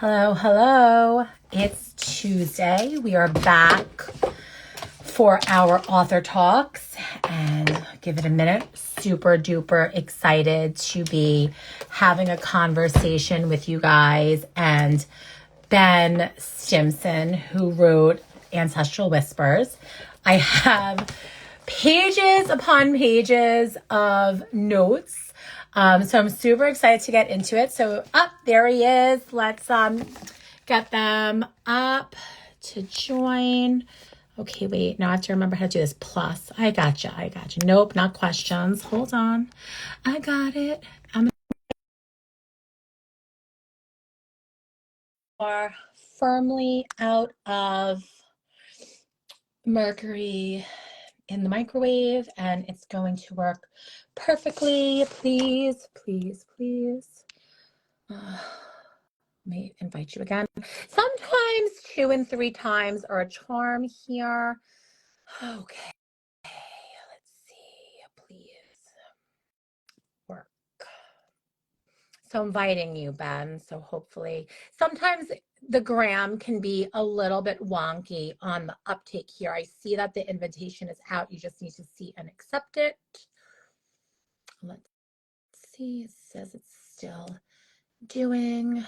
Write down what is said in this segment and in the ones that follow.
Hello, hello. It's Tuesday. We are back for our author talks and give it a minute. Super duper excited to be having a conversation with you guys and Ben Stimpson, who wrote Ancestral Whispers. I have pages upon pages of notes. So I'm super excited to get into it. So there he is. Let's get them up to join. Okay, wait. Now I have to remember how to do this. Plus, I gotcha. Nope, not questions. Hold on. I got it. Are firmly out of mercury in the microwave, and it's going to work perfectly. Please. Let me invite you again. Sometimes 2 and 3 times are a charm here. Okay, let's see. Please work. So inviting you, Ben. So hopefully, sometimes the gram can be a little bit wonky on the uptake here. I see that the invitation is out. You just need to see and accept it. Let's see. It says it's still doing.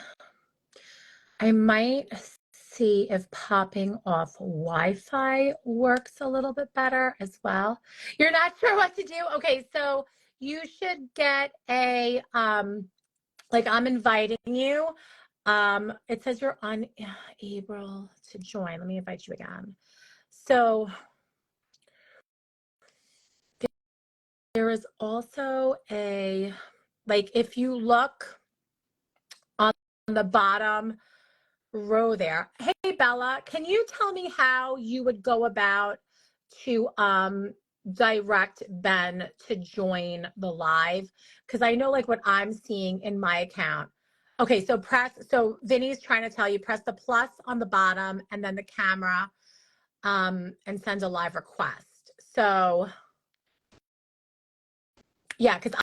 I might see if popping off Wi-Fi works a little bit better as well. You're not sure what to do? Okay, so you should get a, like I'm inviting you. It says you're unable to join. Let me invite you again. So there is also a, like if you look on the bottom row there. Hey, Bella, can you tell me how you would go about to direct Ben to join the live? Because I know like what I'm seeing in my account. Okay, so Vinny's trying to tell you, press the plus on the bottom and then the camera and send a live request. So yeah, because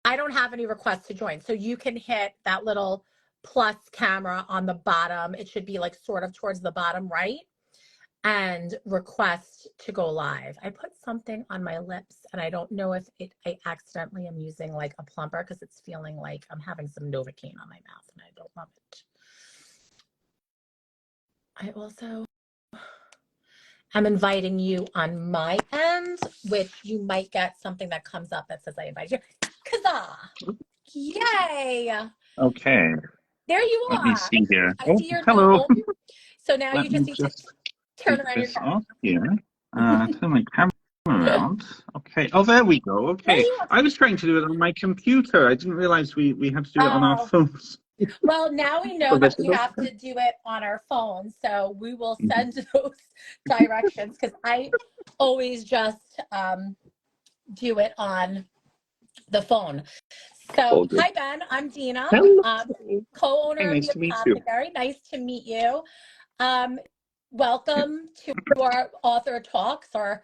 I don't have any requests to join. So you can hit that little plus camera on the bottom. It should be like sort of towards the bottom right and request to go live. I put something on my lips and I don't know if I accidentally am using like a plumper because it's feeling like I'm having some Novocaine on my mouth and I don't love it. I also am inviting you on my end, which you might get something that comes up that says I invite you. Kazaa! Yay! Okay. There you are. Let me see here. I see your hello. note. So now Let you just me need to turn around your camera. off here. Turn my camera around. Okay. Oh, there we go. Okay. I was trying to do it on my computer. I didn't realize we had to do it on our phones. Well, now we know that we have to do it on our phones, so we will send those directions because I always just do it on the phone. So, hi Ben, I'm Dina, co-owner of the Apothecary. Nice to meet you. Welcome to our author talks, or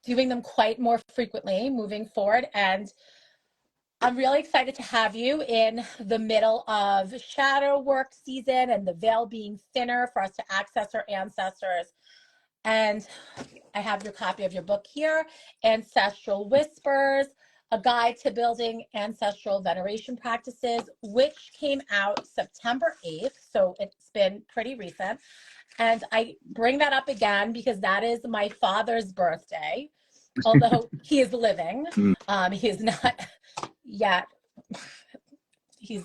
doing them quite more frequently moving forward. And I'm really excited to have you in the middle of shadow work season and the veil being thinner for us to access our ancestors. And I have your copy of your book here, Ancestral Whispers, A Guide to Building Ancestral Veneration Practices, which came out September 8th. So it's been pretty recent. And I bring that up again because that is my father's birthday, although he is living. He is not yet. He's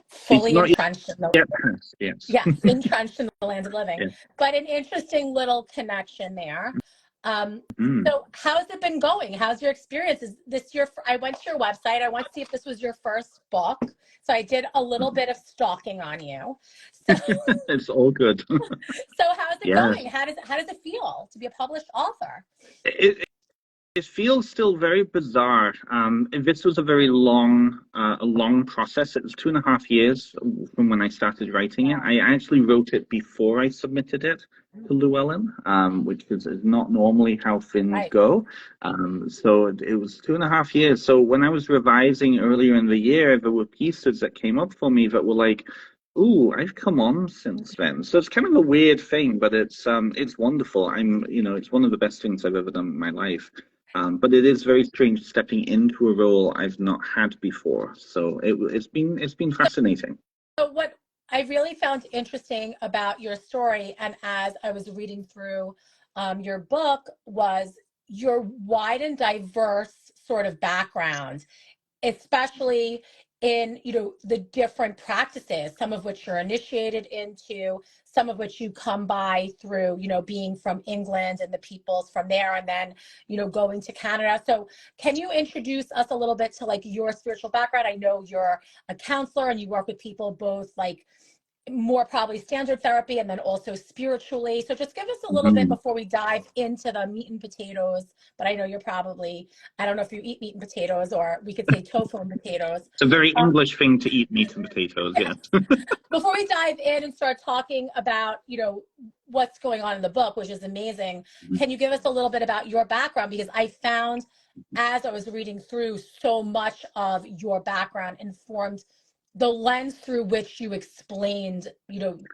fully entrenched in the entrenched in the land of living. Yes. But an interesting little connection there. So how's it been going? How's your experience? Is this I went to your website. I want to see if this was your first book. So I did a little bit of stalking on you. So it's all good. So how's it going? How does it feel to be a published author? It feels still very bizarre. This was a very long process. It was 2.5 years from when I started writing it. I actually wrote it before I submitted it to Llewellyn, which is not normally how things go. So it was 2.5 years. So when I was revising earlier in the year, there were pieces that came up for me that were like, Ooh, I've come on since then. So it's kind of a weird thing, but it's wonderful. It's one of the best things I've ever done in my life. But it is very strange stepping into a role I've not had before. So it's been fascinating. So what I really found interesting about your story, and as I was reading through your book, was your wide and diverse sort of background, especially in, the different practices, some of which you're initiated into, some of which you come by through, being from England and the peoples from there, and then, going to Canada. So can you introduce us a little bit to like your spiritual background? I know you're a counselor and you work with people both like more probably standard therapy and then also spiritually. So just give us a little bit Mhm. before we dive into the meat and potatoes. But I know you're probably, I don't know if you eat meat and potatoes, or we could say tofu and potatoes. It's a very Um, English thing to eat meat and potatoes, yes. yes. Before we dive in and start talking about, what's going on in the book, which is amazing, can you give us a little bit about your background? Because I found as I was reading through, so much of your background informed the lens through which you explained, Absolutely.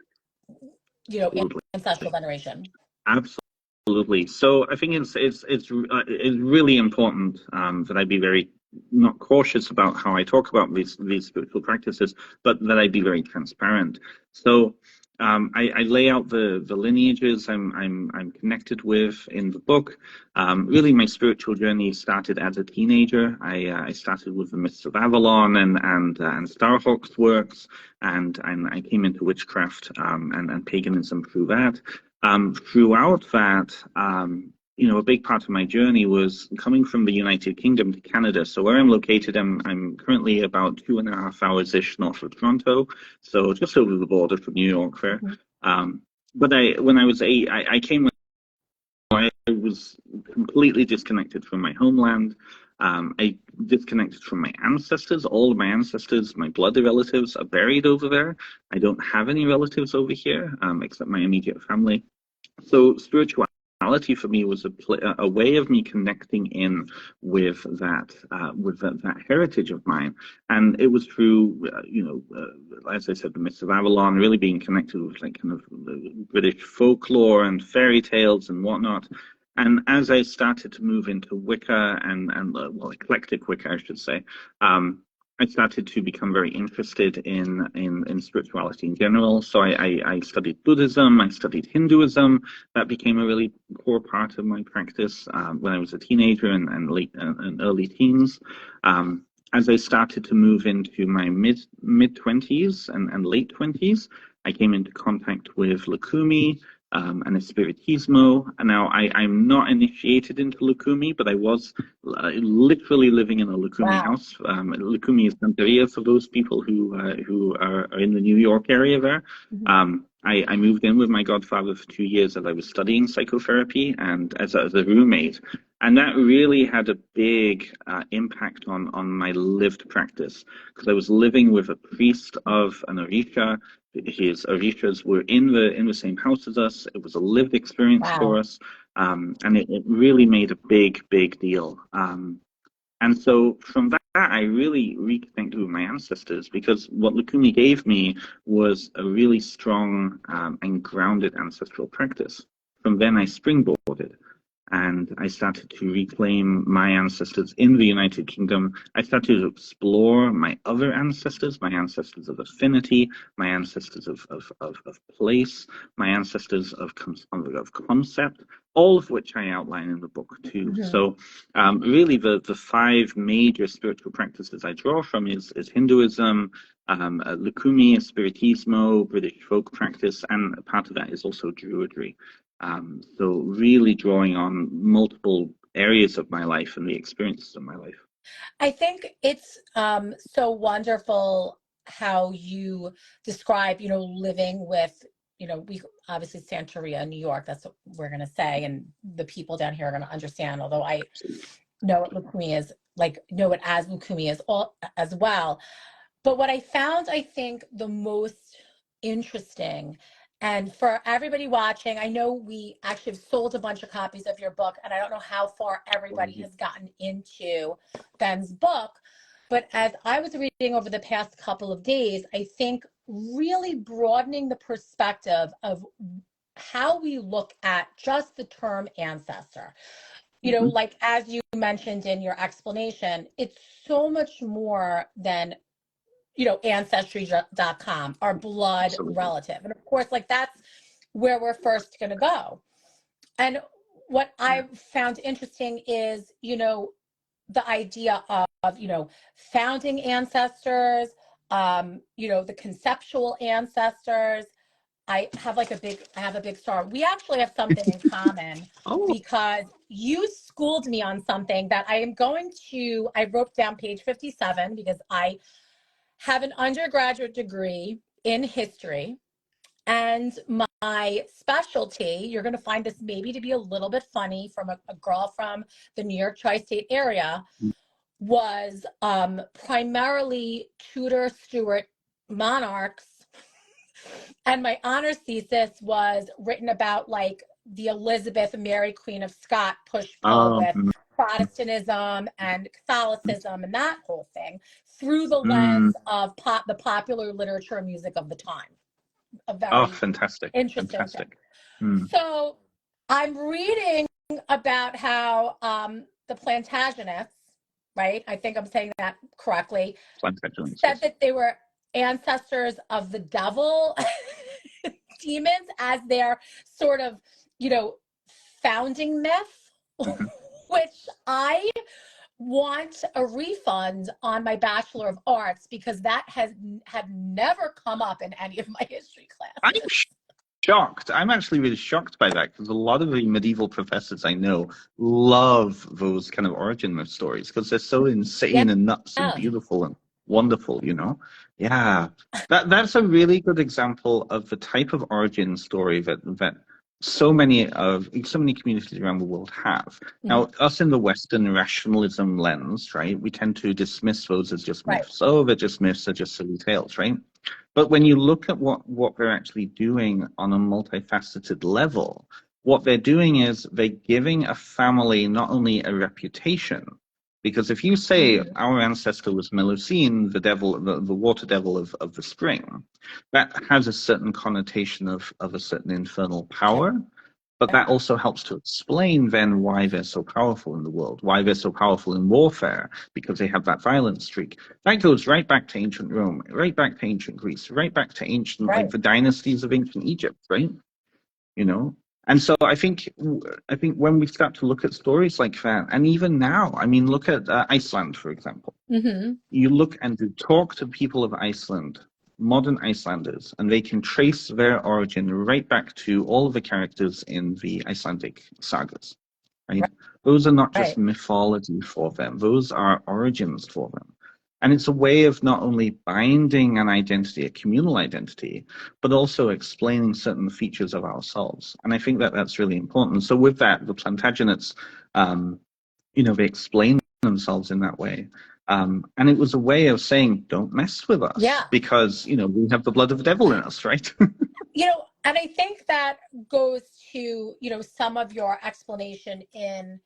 ancestral veneration. Absolutely. So I think it's really important that I be very not cautious about how I talk about these spiritual practices, but that I be very transparent. So I lay out the lineages I'm connected with in the book. Really, my spiritual journey started as a teenager. I started with the myths of Avalon and Starhawk's works, and I came into witchcraft and paganism through that. Throughout that, a big part of my journey was coming from the United Kingdom to Canada. So where I'm located, I'm currently about 2.5 hours-ish north of Toronto, so just over the border from New York there. But when I was 8, I came when I was completely disconnected from my homeland. I disconnected from my ancestors. All of my ancestors, my blood relatives, are buried over there. I don't have any relatives over here, except my immediate family. So spirituality for me was a way of me connecting in with that heritage of mine, and it was through as I said, the myths of Avalon, really being connected with like kind of British folklore and fairy tales and whatnot. And as I started to move into Wicca and eclectic Wicca, I should say, I started to become very interested in spirituality in general. So I studied Buddhism, I studied Hinduism. That became a really core part of my practice when I was a teenager and late and early teens. As I started to move into my mid 20s and late 20s, I came into contact with Lukumi, and Espiritismo. And now I'm not initiated into Lukumi, but I was literally living in a Lukumi Wow. house. Lukumi is Santeria for those people who are in the New York area there. I moved in with my godfather for 2 years as I was studying psychotherapy and as a roommate. And that really had a big impact on my lived practice, because I was living with a priest of an Orisha. His Orishas were in the same house as us. It was a lived experience for Wow. us, and it really made a big deal. And so from that, I really reconnected with my ancestors, because what Lukumi gave me was a really strong and grounded ancestral practice. From then, I springboarded and I started to reclaim my ancestors in the United Kingdom. I started to explore my other ancestors, my ancestors of affinity, my ancestors of place, my ancestors of concept, all of which I outline in the book too. So really the 5 major spiritual practices I draw from is Hinduism, Lukumi, Spiritismo, British folk practice, and part of that is also Druidry. So really drawing on multiple areas of my life and the experiences of my life. I think it's so wonderful how you describe, living with, we obviously Santeria, New York, that's what we're going to say. And the people down here are going to understand, although I know what Lukumi is, like, know it as Lukumi is all as well. But what I found, I think, the most interesting, and for everybody watching, I know we actually have sold a bunch of copies of your book, and I don't know how far everybody has gotten into Ben's book, but as I was reading over the past couple of days, I think really broadening the perspective of how we look at just the term ancestor. You know, like as you mentioned in your explanation, it's so much more than, you know, ancestry.com, our blood Absolutely. relative. And of course, like that's where we're first going to go. And what I've found interesting is, you know, the idea of, you know, founding ancestors, you know, the conceptual ancestors. I have a big star. We actually have something in common Oh, because you schooled me on something that I wrote down page 57 because I have an undergraduate degree in history. And my specialty, you're going to find this maybe to be a little bit funny from a girl from the New York tri-state area, was primarily Tudor Stuart monarchs. And my honors thesis was written about like the Elizabeth Mary Queen of Scots push-pull with Protestantism and Catholicism and that whole thing through the lens of the popular literature and music of the time. A very fantastic. interesting Fantastic. thing. So I'm reading about how the Plantagenets, right? I think I'm saying that correctly. Plantagenets, Said yes. that they were ancestors of the devil, demons, as their sort of, you know, founding myth, which I want a refund on my Bachelor of Arts because that had never come up in any of my history I'm classes. shocked. I'm actually really shocked by that because a lot of the medieval professors I know love those kind of origin myth stories because they're so insane and nuts and beautiful and wonderful, you know? Yeah. That's a really good example of the type of origin story that so many communities around the world have. Now, us in the Western rationalism lens, right, we tend to dismiss those as just myths. Oh, they're just myths, they're just silly tales, right? But when you look at what they're actually doing on a multifaceted level, what they're doing is they're giving a family not only a reputation, because if you say our ancestor was Melusine, the devil, the water devil of the spring, that has a certain connotation of a certain infernal power. But that also helps to explain then why they're so powerful in the world, why they're so powerful in warfare, because they have that violent streak. That goes right back to ancient Rome, right back to ancient Greece, right back to ancient, like the dynasties of ancient Egypt, right? You know? And so I think when we start to look at stories like that, and even now, I mean, look at Iceland, for example. You look and you talk to people of Iceland, modern Icelanders, and they can trace their origin right back to all of the characters in the Icelandic sagas. Right? Those are not just mythology for them; those are origins for them. And it's a way of not only binding an identity, a communal identity, but also explaining certain features of ourselves. And I think that that's really important. So with that, the Plantagenets, you know, they explain themselves in that way. And it was a way of saying, don't mess with us because, you know, we have the blood of the devil in us, right? You know, and I think that goes to, you know, some of your explanation in,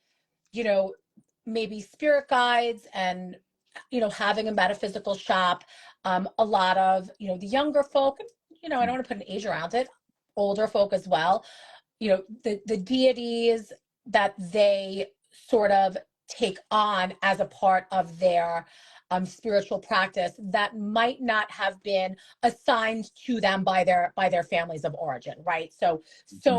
you know, maybe spirit guides and, you know, having a metaphysical shop. A lot of, you know, the younger folk, you know, I don't want to put an age around it, older folk as well, you know, the deities that they sort of take on as a part of their spiritual practice that might not have been assigned to them by their families of origin, right? So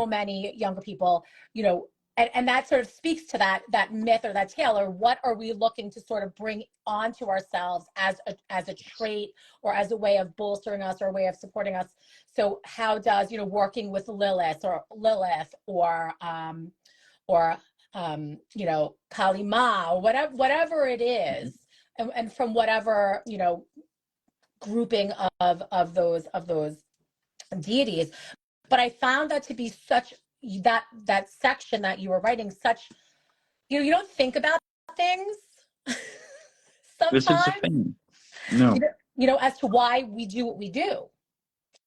many younger people, you know, and that sort of speaks to that myth or that tale, or what are we looking to sort of bring onto ourselves as a trait or as a way of bolstering us or a way of supporting us. So how does, you know, working with Lilith or you know, Kali Ma or whatever it is, and from whatever, you know, grouping of those deities. But I found that to be such that section that you were writing, such, you know, you don't think about things This is the sometimes, thing. No. you know, as to why we do what we do.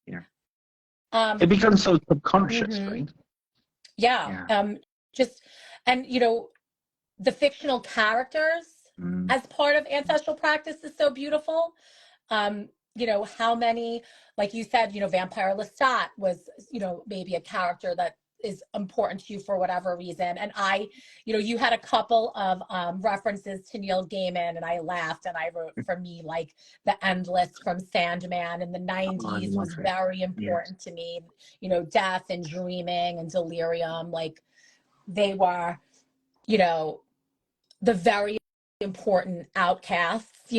Yeah. It becomes so subconscious, right? Just, and, you know, the fictional characters as part of ancestral practice is so beautiful. You how many, like you said, Vampire Lestat was, maybe a character that is important to you for whatever reason. And you had a couple of references to Neil Gaiman, and I laughed and I wrote, for me, like The Endless from Sandman in the Oh, I 90s love was it. very Yes. important to me. Death and Dreaming and Delirium, like they were, the very important outcasts.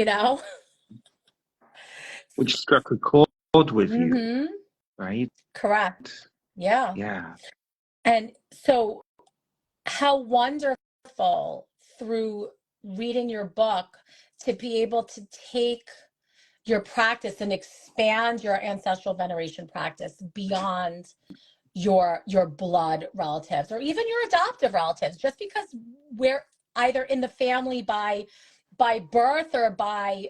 Which struck a chord with you, Mm-hmm. right? Correct. Yeah. Yeah. And so, how wonderful through reading your book to be able to take your practice and expand your ancestral veneration practice beyond your blood relatives or even your adoptive relatives, just because we're either in the family by birth or by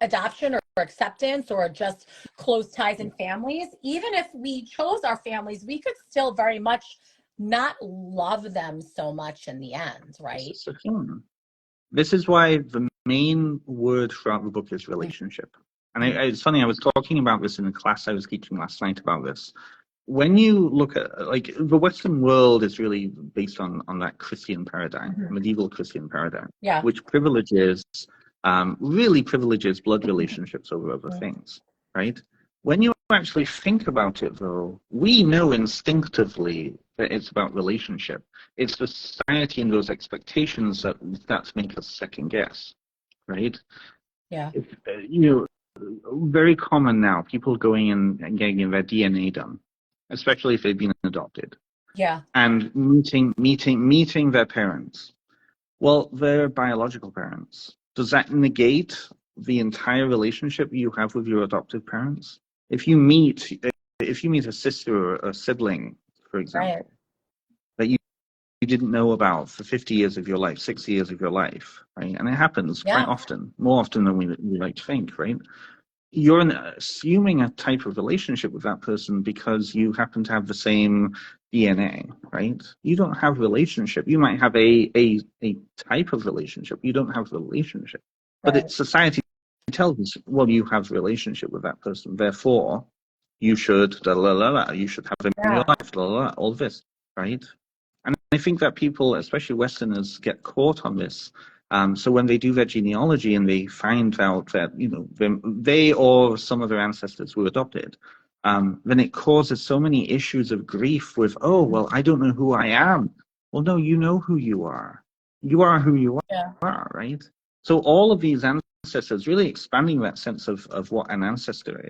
adoption or acceptance or just close ties in families. Even if we chose our families, we could still very much not love them so much in the end, This right? is the thing. This is why the main word throughout the book is relationship. And it's funny, I was talking about this in a class I was teaching last night about this. When you look at, like, the Western world is really based on that Christian paradigm, Mm-hmm. medieval Christian paradigm, Yeah. which really privileges blood relationships over other things, right? When you actually think about it, though, we know instinctively that it's about relationship. It's the society and those expectations that make us second guess, right? Yeah. Very common now, people going in and getting their DNA done, especially if they've been adopted, Yeah. and meeting their parents. Well, their biological parents. Does that negate the entire relationship you have with your adoptive parents? If you meet a sister or a sibling, for Right. example, that you didn't know about for 50 years of your life, 60 years of your life, right? And it happens quite Yeah. often, more often than we like to think, right? You're assuming a type of relationship with that person because you happen to have the same DNA, right? You don't have relationship. You might have a type of relationship. You don't have relationship. But Right. society tells us, well, you have relationship with that person, therefore you should you should have him in your Yeah. life, all this, right? And I think that people, especially Westerners, get caught on this. So when they do their genealogy and they find out that they or some of their ancestors were adopted, then it causes so many issues of grief with, oh, well, I don't know who I am. Well, no, you know who you are. You are who you Yeah. are, right? So all of these ancestors, really expanding that sense of what an ancestor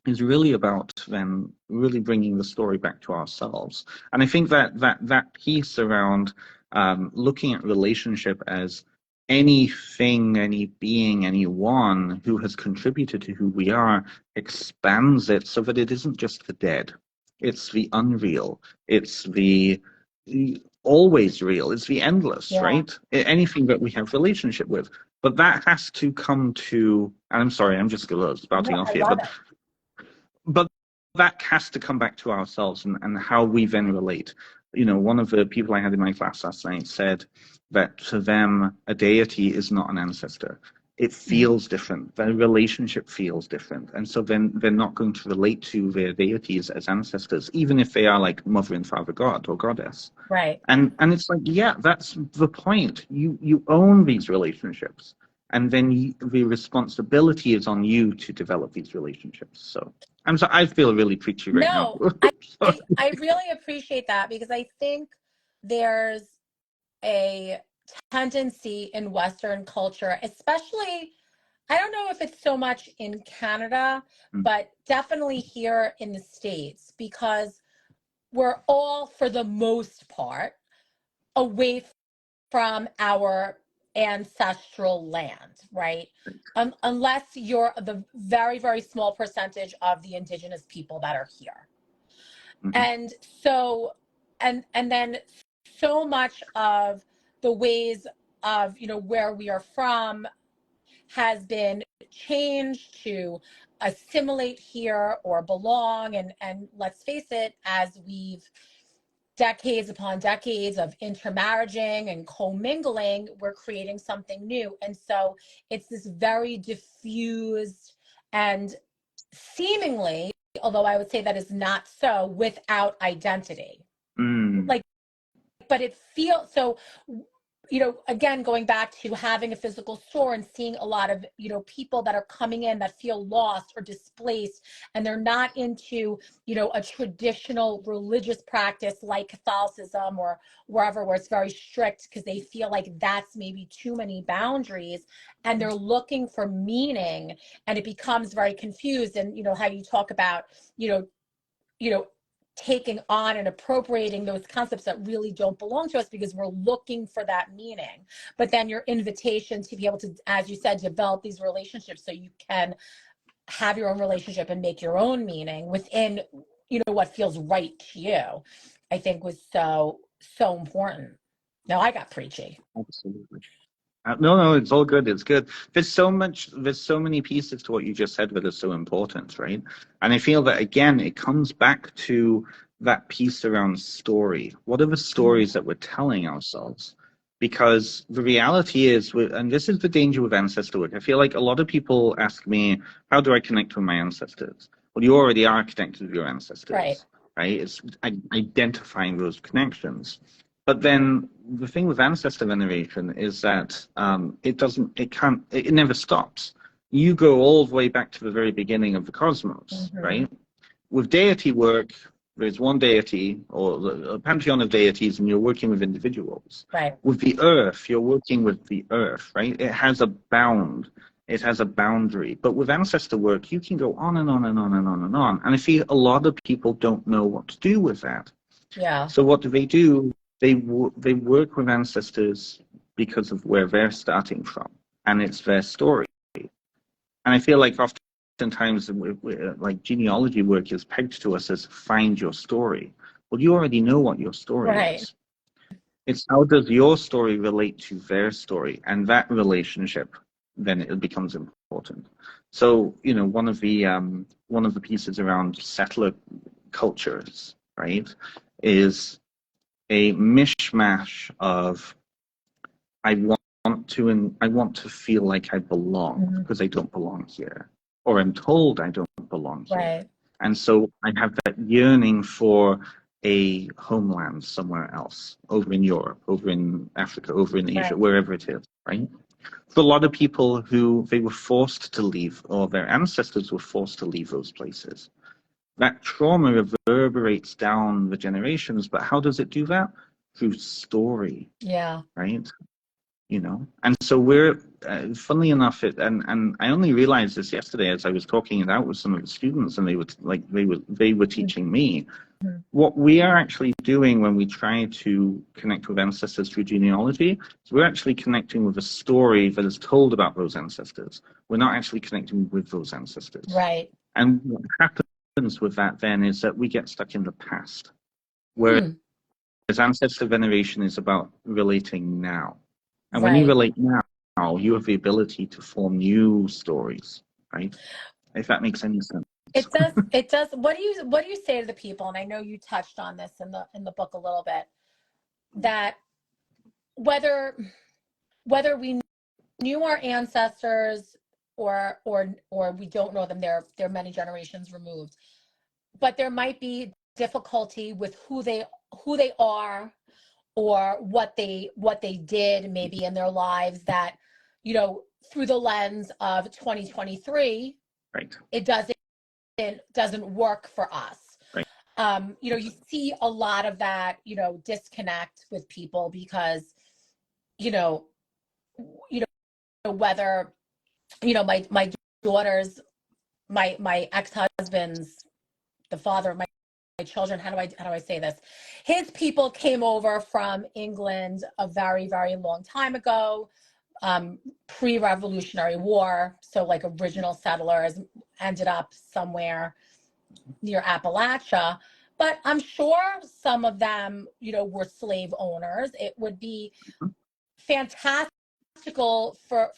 is really about then really bringing the story back to ourselves. And I think that piece around looking at relationship as anything, any being, anyone who has contributed to who we are expands it so that it isn't just the dead. It's the unreal. It's the always real. It's the endless, Yeah. right? Anything that we have relationship with. But that has to come to, and I'm sorry, I'm just spouting No, off I here, love it. but that has to come back to ourselves and how we then relate. One of the people I had in my class last night said that to them, a deity is not an ancestor. It feels different. Their relationship feels different. And so then they're not going to relate to their deities as ancestors, even if they are like mother and father god or goddess. Right. And it's like, yeah, that's the point. You own these relationships. And then the responsibility is on you to develop these relationships. So I feel really preachy right now. No, I really appreciate that, because I think there's a tendency in Western culture, especially, I don't know if it's so much in Canada, but definitely here in the States, because we're all, for the most part, away from our ancestral land, right? Unless you're the very, very small percentage of the indigenous people that are here. Mhm. And so, and then so much of the ways of, where we are from has been changed to assimilate here or belong. And let's face it, as we've decades upon decades of intermarrying and commingling, we're creating something new. And so it's this very diffused and seemingly, although I would say that is not so, without identity. Like, but it feels so, you know, again, going back to having a physical store and seeing a lot of, you know, people that are coming in that feel lost or displaced, and they're not into, you know, a traditional religious practice like Catholicism or wherever, where it's very strict because they feel like that's maybe too many boundaries, and they're looking for meaning, and it becomes very confused. And, you know, how you talk about, you know, taking on and appropriating those concepts that really don't belong to us because we're looking for that meaning. But then your invitation to be able to, as you said, develop these relationships so you can have your own relationship and make your own meaning within, you know, what feels right to you, I think was so important. Now I got preachy. Absolutely. No, it's all good. It's good. There's so many pieces to what you just said that are so important, right? And I feel that, again, it comes back to that piece around story. What are the stories that we're telling ourselves? Because the reality is, and this is the danger with ancestor work, I feel like a lot of people ask me, how do I connect with my ancestors? Well, you already are connected with your ancestors, right? It's identifying those connections. But then the thing with ancestor veneration is that it never stops. You go all the way back to the very beginning of the cosmos, right? With deity work, there's one deity or a pantheon of deities, and you're working with individuals. Right. With the earth, you're working with the earth, right? It has a bound. It has a boundary. But with ancestor work, you can go on and on and on and on and on. And I feel a lot of people don't know what to do with that. Yeah. So what do? They work with ancestors because of where they're starting from, and it's their story. And I feel like oftentimes, like genealogy work is pegged to us as find your story. Well, you already know what your story is. It's how does your story relate to their story, and that relationship, then it becomes important. So, you know, one of the pieces around settler cultures, right, is a mishmash of I want to feel like I belong because I don't belong here, or I'm told I don't belong here. Right. And so I have that yearning for a homeland somewhere else, over in Europe, over in Africa, over in Asia, wherever it is, right? For a lot of people who they were forced to leave, or their ancestors were forced to leave those places, that trauma reverberates down the generations. But how does it do that? Through story. Yeah. Right. You know, and so we're funnily enough, and I only realized this yesterday as I was talking it out with some of the students, and they were teaching me what we are actually doing when we try to connect with ancestors through genealogy. So we're actually connecting with a story that is told about those ancestors. We're not actually connecting with those ancestors. Right. And what happens with that then is that we get stuck in the past, whereas ancestor veneration is about relating now. And when you relate now, you have the ability to form new stories, right? If that makes any sense. It does. It does. What do you say to the people? And I know you touched on this in the book a little bit, that whether we knew our ancestors or we don't know them, they're many generations removed, but there might be difficulty with who they are, or what they did maybe in their lives, that, you know, through the lens of 2023, right, it doesn't work for us. Right. You know, you see a lot of that, you know, disconnect with people because, you know, whether, you know, my daughter's, my ex-husband's, the father of my children, how do I say this? His people came over from England a very, very long time ago, pre-Revolutionary War. So like original settlers ended up somewhere near Appalachia. But I'm sure some of them, you know, were slave owners. It would be fantastical for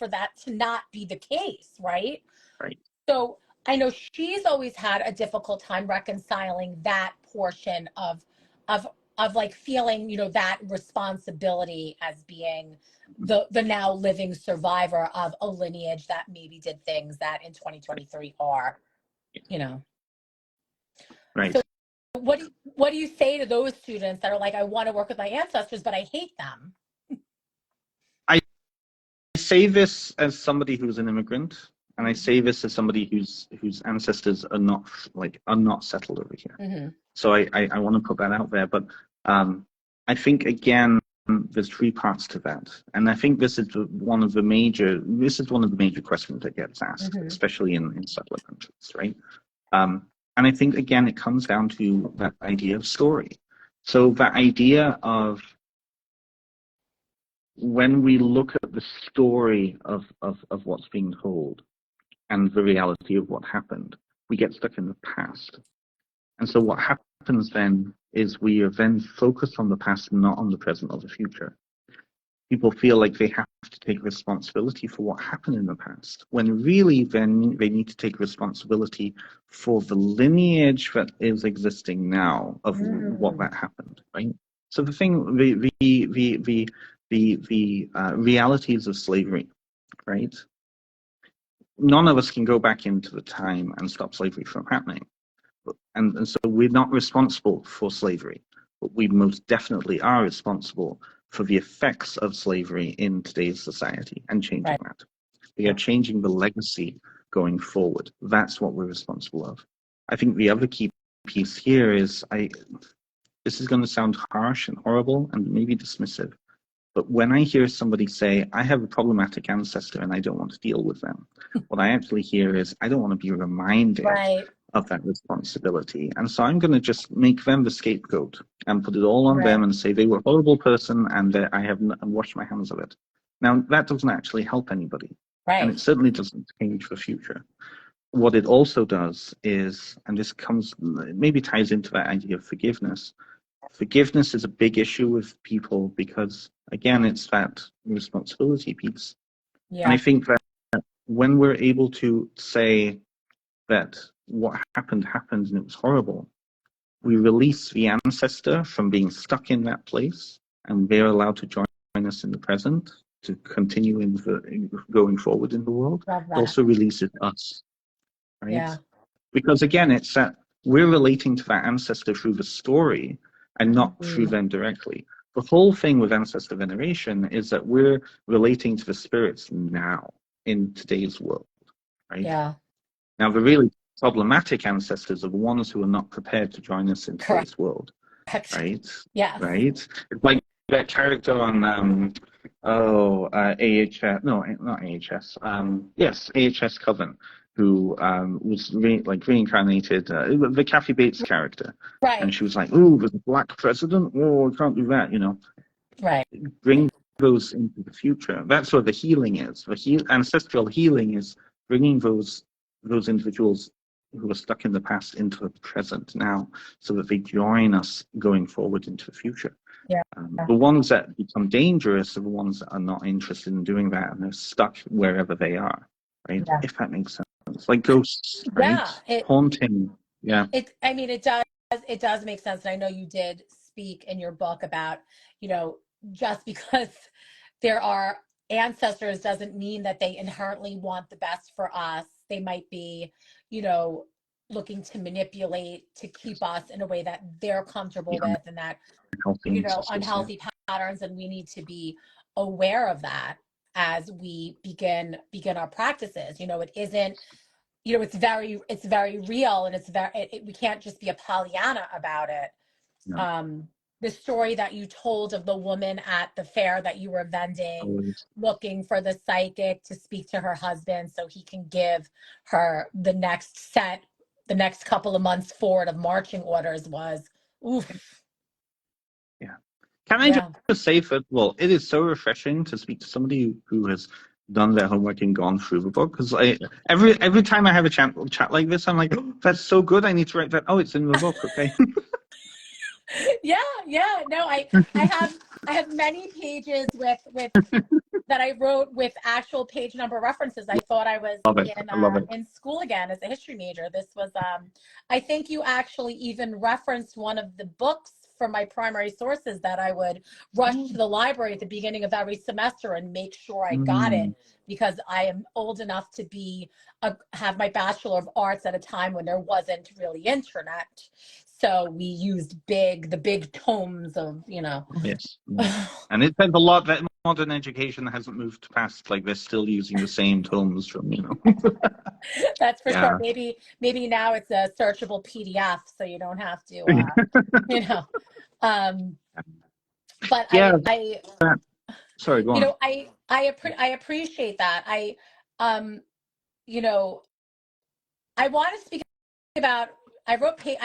that to not be the case, right? Right. So I know she's always had a difficult time reconciling that portion of of like feeling, you know, that responsibility as being the now living survivor of a lineage that maybe did things that in 2023 are, you know. Right. So what do you say to those students that are like, I want to work with my ancestors, but I hate them? I say this as somebody who's an immigrant, and I say this as somebody whose ancestors are not settled over here. Mm-hmm. So I want to put that out there. But I think again, there's three parts to that, and I think this is one of the major questions that gets asked, Mm-hmm. especially in settler countries, right? And I think again, it comes down to that idea of story. So that idea of when we look at the story of what's being told and the reality of what happened, we get stuck in the past. And so what happens then is we are then focused on the past, not on the present or the future. People feel like they have to take responsibility for what happened in the past, when really then they need to take responsibility for the lineage that is existing now of what that happened, right? So the thing, the realities of slavery, right? None of us can go back into the time and stop slavery from happening. And so we're not responsible for slavery, but we most definitely are responsible for the effects of slavery in today's society and changing that. We are changing the legacy going forward. That's what we're responsible of. I think the other key piece here is, this is going to sound harsh and horrible and maybe dismissive, but when I hear somebody say, I have a problematic ancestor and I don't want to deal with them, what I actually hear is, I don't want to be reminded of that responsibility. And so I'm going to just make them the scapegoat and put it all on them and say they were a horrible person and I have washed my hands of it. Now, that doesn't actually help anybody. And it certainly doesn't change the future. What it also does is, and this comes, maybe ties into that idea of forgiveness. Forgiveness is a big issue with people because, again, it's that responsibility piece. And I think that when we're able to say that what happened and it was horrible, we release the ancestor from being stuck in that place, and they're allowed to join us in the present to continue going forward in the world. It also releases us, right? Yeah. Because again, it's that we're relating to that ancestor through the story and not through them directly. The whole thing with ancestor veneration is that we're relating to the spirits now in today's world, right? Yeah. Now, the really problematic ancestors are the ones who are not prepared to join us in today's world, right? Yeah. Right? It's like that character on AHS, no, not AHS, yes, AHS Coven, who was reincarnated, the Kathy Bates character. Right. And she was like, oh, there's a black president, oh, I can't do that, you know. Right. Bring those into the future. That's where the healing is. Ancestral healing is bringing those individuals who are stuck in the past into the present now, so that they join us going forward into the future. Yeah. The ones that become dangerous are the ones that are not interested in doing that, and they're stuck wherever they are, right? Yeah. If that makes sense. Like ghosts, right? Yeah, haunting. Yeah. I mean, it does make sense. And I know you did speak in your book about, you know, just because there are ancestors doesn't mean that they inherently want the best for us. They might be, you know, looking to manipulate to keep us in a way that they're comfortable with, and that, you know, unhealthy patterns. And we need to be aware of that as we begin our practices. You know, it isn't, you know, it's very real, and we can't just be a Pollyanna about it. No. The story that you told of the woman at the fair that you were vending, looking for the psychic to speak to her husband so he can give her the next couple of months forward of marching orders was, oof. Yeah. Can I just say that, well, it is so refreshing to speak to somebody who has done their homework and gone through the book, because every time I have a chat like this, I'm like, oh, that's so good, I need to write that. Oh, it's in the book, okay. Yeah. No, I have many pages with that I wrote with actual page number references. I thought I was in school again as a history major. This was I think you actually even referenced one of the books from my primary sources that I would rush to the library at the beginning of every semester and make sure I got it, because I am old enough to have my Bachelor of Arts at a time when there wasn't really internet. So we used the big tomes of, Yes. And it says a lot that modern education hasn't moved past, like they're still using the same tomes from, That's for Yeah. sure. Maybe now it's a searchable PDF, so you don't have to, but Yeah. I Sorry, go on. I appreciate that. I want to speak about, I wrote page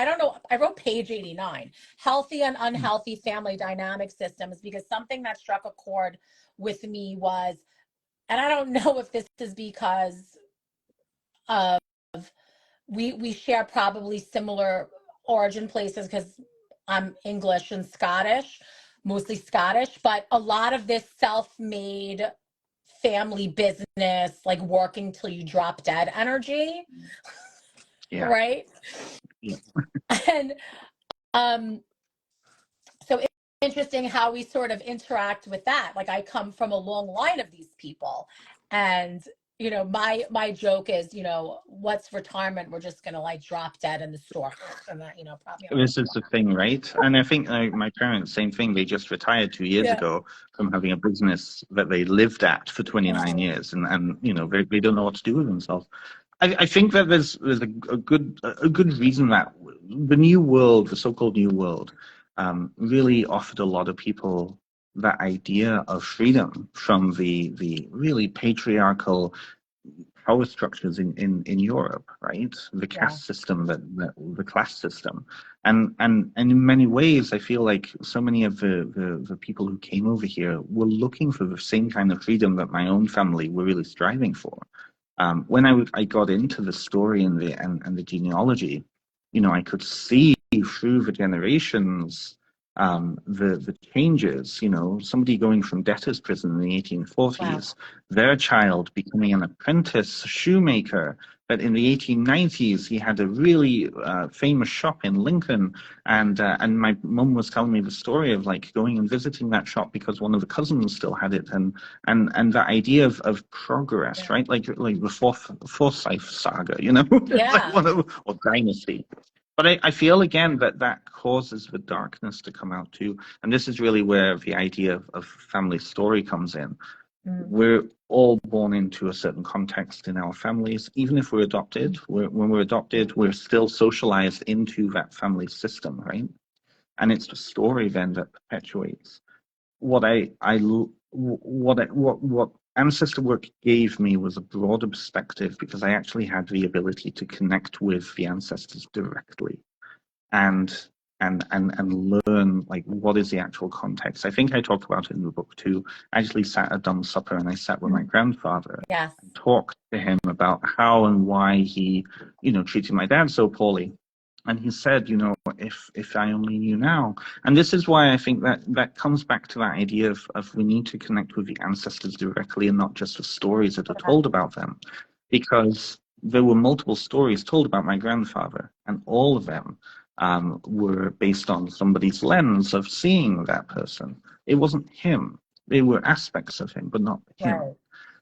89, healthy and unhealthy family dynamic systems, because something that struck a chord with me was, and I don't know if this is because of we share probably similar origin places, because I'm English and Scottish, mostly Scottish, but a lot of this self-made family business, like working till you drop dead energy, Yeah. right? Yeah. And so it's interesting how we sort of interact with that. Like, I come from a long line of these people, and my joke is, what's retirement? We're just gonna like drop dead in the store, and that, probably. This is the thing, right? And I think my parents, same thing. They just retired 2 years ago from having a business that they lived at for 29 years, and they don't know what to do with themselves. I think that there's a good reason that the new world, the so-called new world, really offered a lot of people that idea of freedom from the really patriarchal power structures in Europe, right? The caste system, the class system, and in many ways, I feel like so many of the people who came over here were looking for the same kind of freedom that my own family were really striving for. When I got into the story and the genealogy, I could see through the generations the changes. Somebody going from debtor's prison in the 1840s, their child becoming an apprentice shoemaker. But in the 1890s, he had a really famous shop in Lincoln, and my mum was telling me the story of like going and visiting that shop because one of the cousins still had it, and the idea of progress, right? Like the Forsyth saga, like or dynasty. But I feel again that causes the darkness to come out too, and this is really where the idea of family story comes in. We're all born into a certain context in our families. Even if we're adopted, when we're adopted, we're still socialized into that family system, right? And it's the story then that perpetuates. What ancestor work gave me was a broader perspective, because I actually had the ability to connect with the ancestors directly and learn like what is the actual context. I think I talked about it in the book too. I actually sat at Dumb Supper and I sat with my grandfather and talked to him about how and why he, treated my dad so poorly. And he said, if I only knew now. And this is why I think that comes back to that idea of we need to connect with the ancestors directly and not just the stories that are told about them. Because there were multiple stories told about my grandfather, and all of them were based on somebody's lens of seeing that person. It wasn't him. They were aspects of him, but not him. Right.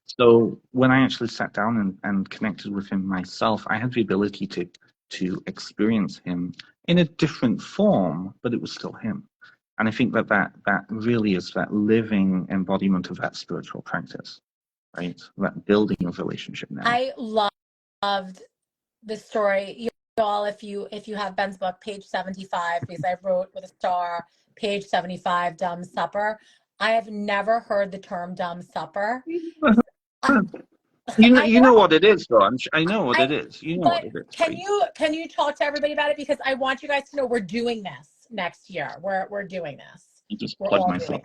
So when I actually sat down and connected with him myself, I had the ability to experience him in a different form, but it was still him. And I think that really is that living embodiment of that spiritual practice, right? That building of relationship now. I loved the story. You all, if you have Ben's book, page 75, because I wrote with a star, page 75, Dumb Supper. I have never heard the term dumb supper. You know what it is, though. I know what it is. You know what it is. Can you talk to everybody about it? Because I want you guys to know we're doing this next year. We're doing this. You just plug myself.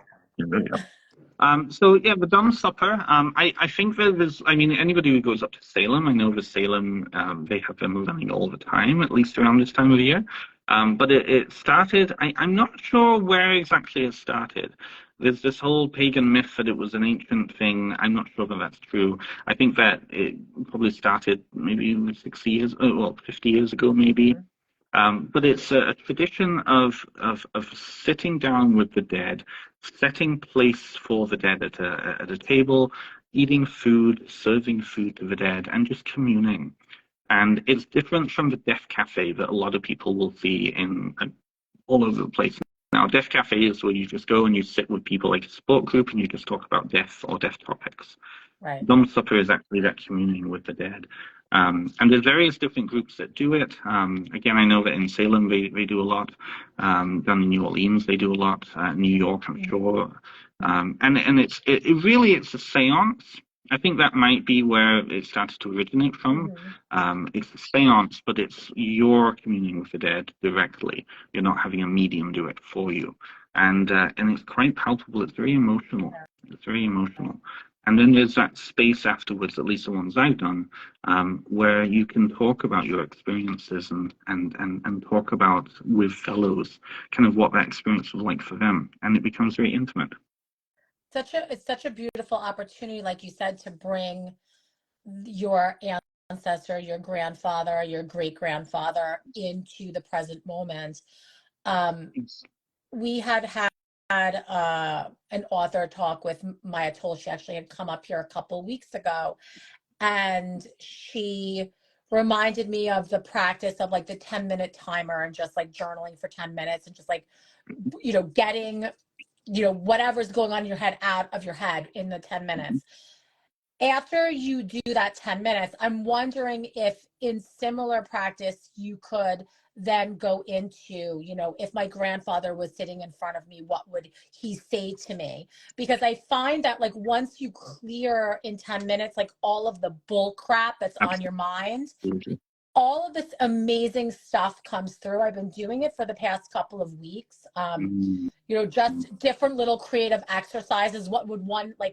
So yeah, the Dumb Supper. I think there's. I mean, anybody who goes up to Salem, I know the Salem. They have them running all the time, at least around this time of the year. But it started. I'm not sure where exactly it started. There's this whole pagan myth that it was an ancient thing. I'm not sure that that's true. I think that it probably started maybe 60 years, 50 years ago, maybe. But it's a tradition of sitting down with the dead, setting place for the dead at a table, eating food, serving food to the dead, and just communing. And it's different from the death cafe that a lot of people will see in all over the place. Now, death cafe is where you just go and you sit with people like a support group and you just talk about death or death topics. Right. Dumb supper is actually that communing with the dead. And there's various different groups that do it. Again, I know that in Salem they do a lot. Down in New Orleans they do a lot. New York, I'm sure. And it really it's a seance. I think that might be where it started to originate from. It's a seance, but it's you're communing with the dead directly. You're not having a medium do it for you. And it's quite palpable. It's very emotional. It's very emotional. And then there's that space afterwards, at least the ones I've done, where you can talk about your experiences and talk about with fellows kind of what that experience was like for them. And it becomes very intimate. It's such a beautiful opportunity, like you said, to bring your ancestor, your grandfather, your great grandfather into the present moment. We had an author talk with Maya Toll. She actually had come up here a couple weeks ago, and she reminded me of the practice of like the 10-minute timer and just like journaling for 10 minutes and just like, getting, whatever's going on in your head out of your head in the 10 minutes. After you do that 10 minutes, I'm wondering if in similar practice you could then go into, if my grandfather was sitting in front of me, what would he say to me? Because I find that like once you clear in 10 minutes, like all of the bull crap that's on your mind, all of this amazing stuff comes through. I've been doing it for the past couple of weeks. Just different little creative exercises. What would the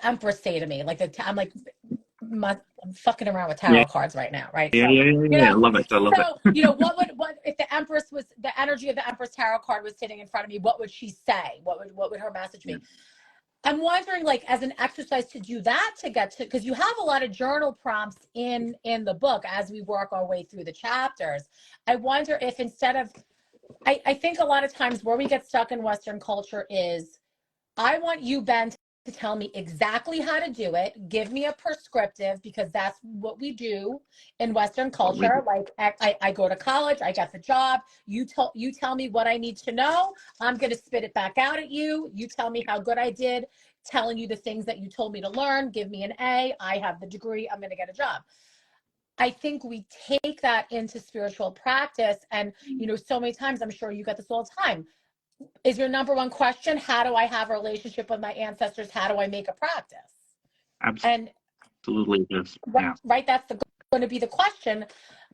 Empress say to me? Like I'm like, I'm fucking around with tarot cards right now, right? Yeah, I love it. I love it. What if the energy of the Empress tarot card was sitting in front of me? What would she say? What would her message be? I'm wondering, like, as an exercise to do that, to get to, because you have a lot of journal prompts in the book as we work our way through the chapters. I wonder if instead of, I think a lot of times where we get stuck in Western culture is, I want you, Ben, to tell me exactly how to do it. Give me a prescriptive, because that's what we do in Western culture. Like I go to college, I get the job. You tell me what I need to know. I'm going to spit it back out at you. You tell me how good I did, telling you the things that you told me to learn. Give me an A. I have the degree. I'm going to get a job. I think we take that into spiritual practice. And, so many times, I'm sure you get this all the time. Is your number one question, how do I have a relationship with my ancestors? How do I make a practice? Absolutely. Yes. Right. That's going to be the question.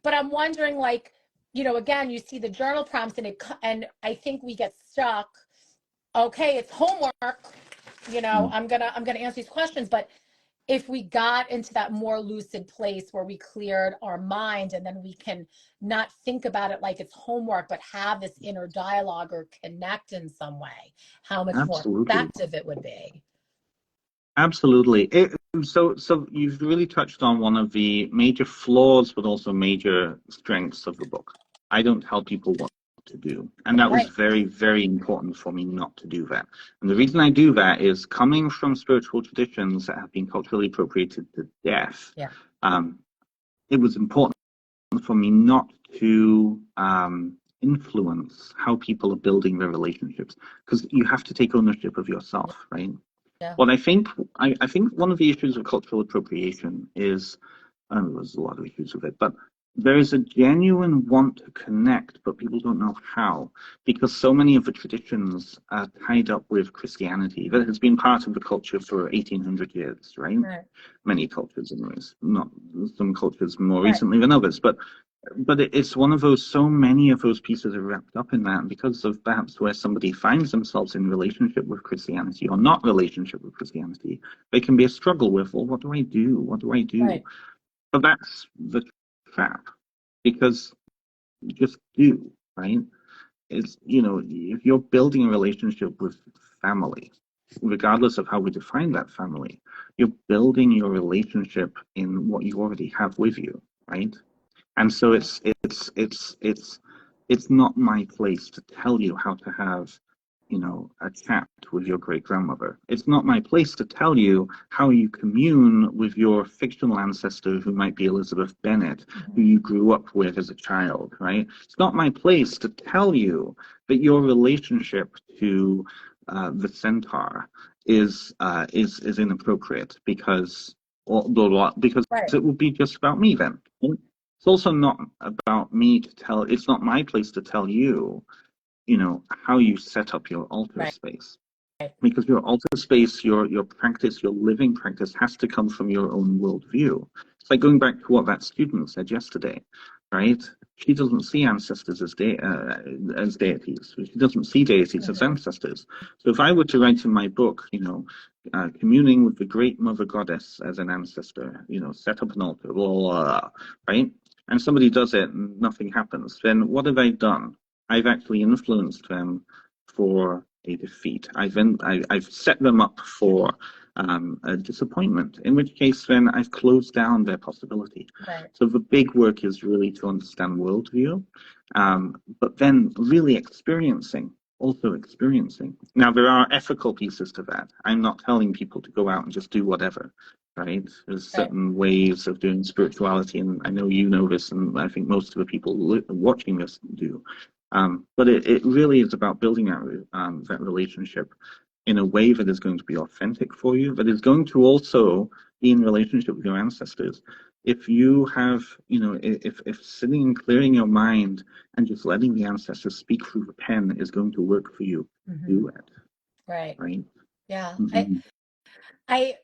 But I'm wondering, like, again, you see the journal prompts and I think we get stuck. Okay, it's homework. I'm gonna answer these questions, but if we got into that more lucid place where we cleared our mind, and then we can not think about it like it's homework, but have this inner dialogue or connect in some way, how much more effective it would be. Absolutely. So you've really touched on one of the major flaws, but also major strengths of the book. I don't tell people what to do. And that was very, very important for me not to do that. And the reason I do that is coming from spiritual traditions that have been culturally appropriated to death. It was important for me not to influence how people are building their relationships, because you have to take ownership of yourself, right? Well, I think one of the issues of cultural appropriation is, there's a lot of issues with it, but there is a genuine want to connect, but people don't know how, because so many of the traditions are tied up with Christianity that has been part of the culture for 1800 years, right? Many cultures, anyways, not some cultures more recently than others, but it's one of those, so many of those pieces are wrapped up in that, and because of perhaps where somebody finds themselves in relationship with Christianity or not relationship with Christianity, they can be a struggle with, well, what do I do? What do I do? But that's the trap, because just do, right? It's, if you're building a relationship with family, regardless of how we define that family, you're building your relationship in what you already have with you, right? And so it's not my place to tell you how to have, you know, a chat with your great grandmother. It's not my place to tell you how you commune with your fictional ancestor who might be Elizabeth Bennet, who you grew up with as a child, right? It's not my place to tell you that your relationship to the centaur is inappropriate because Right. it would be just about me then. It's also not about me to tell. It's not my place to tell you, you know, how you set up your altar Right. space, because your altar space, your practice, your living practice has to come from your own worldview. It's like going back to what that student said yesterday, right? She doesn't see ancestors as deities. She doesn't see deities as ancestors. So if I were to write in my book, you know, communing with the great mother goddess as an ancestor, you know, set up an altar, blah, blah, blah, right? And somebody does it and nothing happens, then what have I done? I've actually influenced them for a defeat. I've set them up for a disappointment, in which case then I've closed down their possibility. Right. So the big work is really to understand worldview, but then really also experiencing. Now, there are ethical pieces to that. I'm not telling people to go out and just do whatever, right? There's Right. certain ways of doing spirituality, and I know you know this, and I think most of the people watching this do. But it really is about building that relationship in a way that is going to be authentic for you, that is going to also be in relationship with your ancestors. If you have, you know, if sitting and clearing your mind and just letting the ancestors speak through the pen is going to work for you, do it. Right. Right. Yeah. Mm-hmm. I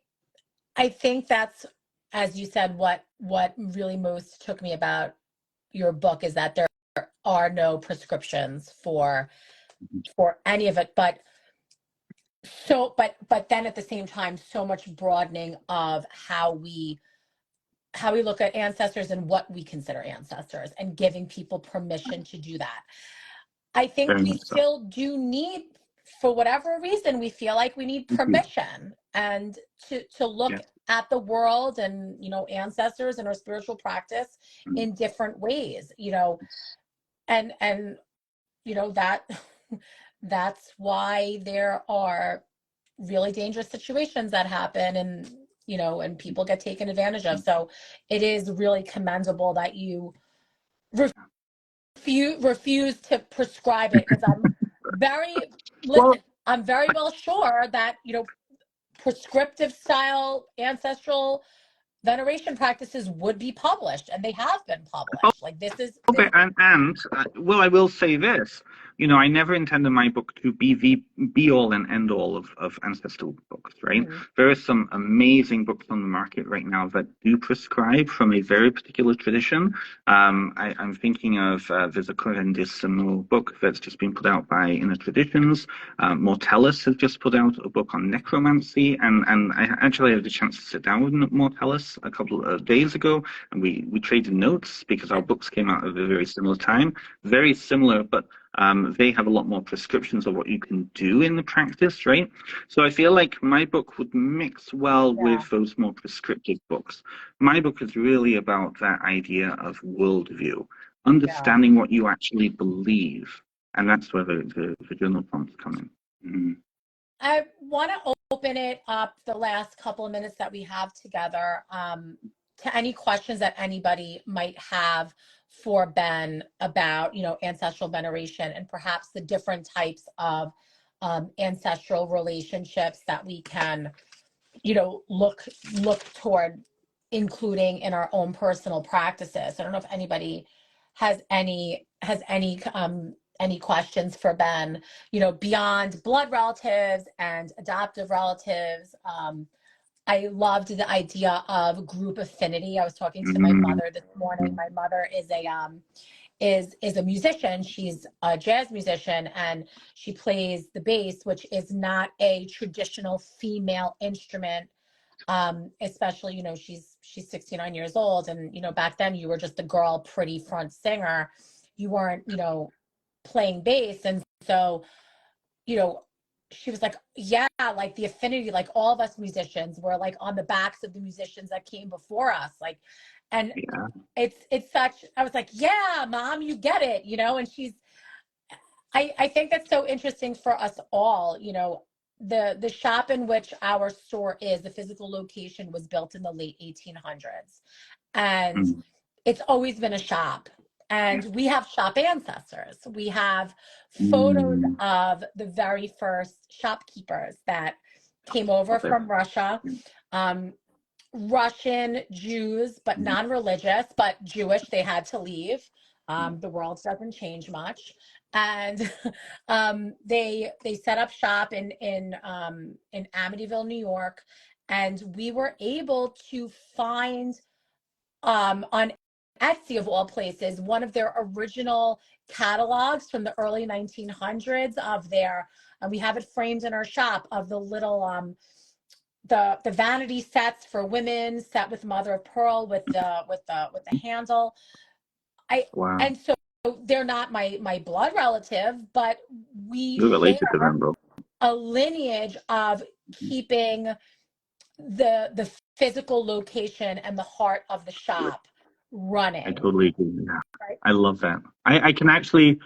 I think that's, as you said, what really most took me about your book is that there are no prescriptions for any of it, but then at the same time, so much broadening of how we look at ancestors and what we consider ancestors, and giving people permission to do that. I think Very we much so. still do need, for whatever reason, we feel like we need Mhm. permission and to look Yes. at the world and, you know, ancestors and our spiritual practice Mm. in different ways, you know, and you know that that's why there are really dangerous situations that happen, and you know, and people get taken advantage of. So it is really commendable that you refuse to prescribe it, because very Well, I'm very well sure that, you know, prescriptive style ancestral veneration practices would be published, and they have been published. Like this okay, and well, I will say this. You know, I never intended my book to be the be all and end all of ancestral books, right? Mhm. There are some amazing books on the market right now that do prescribe from a very particular tradition. I'm thinking of there's a Correndissimo book that's just been put out by Inner Traditions. Mortellus has just put out a book on necromancy, and I actually had the chance to sit down with Mortellus a couple of days ago, and we traded notes because our books came out at a very similar time. Very similar, but they have a lot more prescriptions of what you can do in the practice, right? So I feel like my book would mix well Yeah. with those more prescriptive books. My book is really about that idea of worldview, Yeah. understanding what you actually believe, and that's where the journal prompts come in. Mm. I want to open it up, the last couple of minutes that we have together, to any questions that anybody might have for Ben about, you know, ancestral veneration and perhaps the different types of ancestral relationships that we can, you know, look toward including in our own personal practices. I don't know if anybody has any questions for Ben, you know, beyond blood relatives and adoptive relatives. I loved the idea of group affinity. I was talking to my Mm. mother this morning. My mother is a musician. She's a jazz musician, and she plays the bass, which is not a traditional female instrument. Especially, you know, she's 69 years old, and you know, back then you were just the girl pretty front singer. You weren't, you know, playing bass. And so, you know, she was like, yeah, like the affinity, like all of us musicians were like on the backs of the musicians that came before us. Like, and Yeah. it's such, I was like, yeah, mom, you get it, you know, and I think that's so interesting for us all, you know, the shop in which our store is, the physical location was built in the late 1800s. And Mm. it's always been a shop. Yeah. And we have shop ancestors. We have photos Mm. of the very first shopkeepers that came over Love it. from Russia. Um, Russian Jews, but Mm. non-religious, but Jewish. They had to leave. The world doesn't change much, and they set up shop in Amityville, New York, and we were able to find on Etsy of all places one of their original catalogs from the early 1900s of their, and we have it framed in our shop, of the little the vanity sets for women, set with mother of pearl with the handle. I Wow. and so they're not my blood relative, but we You're share related to them, bro. a lineage of keeping the physical location and the heart of the shop I running. totally agree with that. Right? I love that. I can actually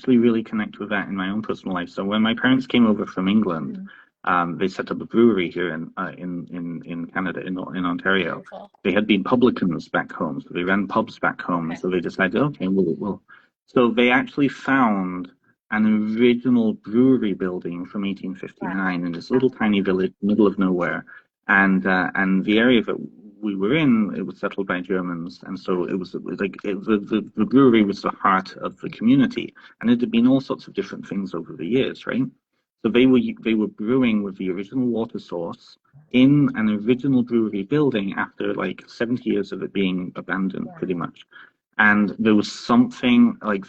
really connect with that in my own personal life. So when my parents came over from England, Mm-hmm. they set up a brewery here in Canada, in Ontario. Beautiful. They had been publicans back home, so they ran pubs back home, and Okay. so they decided, okay, well. So they actually found an original brewery building from Wow. 1859 in this little tiny village, middle of nowhere, and the area that we were in, it was settled by Germans, and so it was like the brewery was the heart of the community, and it had been all sorts of different things over the years, right? So they were brewing with the original water source in an original brewery building after like 70 years of it being abandoned, pretty Wow. much. And there was something like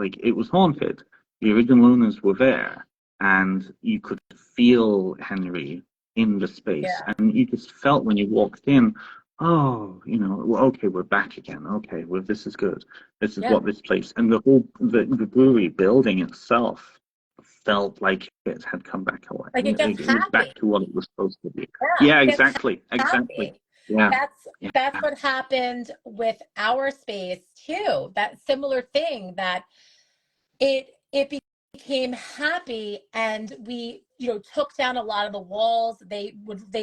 like it was haunted. The original owners were there, and you could feel Henry in the space, Yeah. and you just felt when you walked in, oh, well, okay, we're back again. Okay, well, this is good. This is Yeah. what this place, and the brewery building itself felt like it had come back alive. Like it gets It was back happy. to what it was supposed to be. Yeah. Yeah, It gets exactly. happy. Yeah, That's yeah, that's what happened with our space too. That similar thing, that it became happy, and we, you know, took down a lot of the walls. They